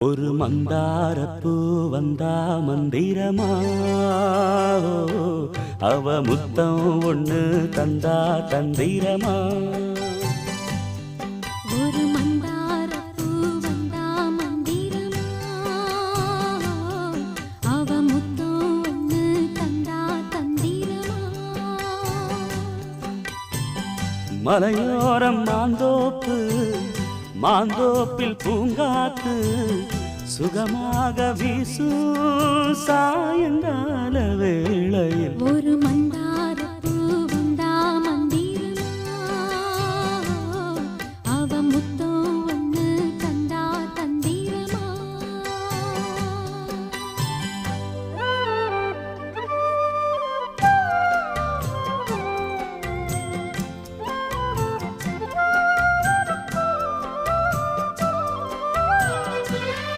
ஒரு மந்தாரப்பூ வந்தா மந்திரமா அவ முத்தம் ஒண்ணு தந்தா தந்திரமா. ஒரு மந்தாரப்பூ வந்தா மந்திரமா அவ முத்தம் ஒண்ணு தந்தா தந்திரமா. மலையோரம் மாந்தோப்பு மாந்தோப்பில் பூங்காத்து சுகமாக வீசும் சாயங்கால வேளையில் ஒரு மந்தா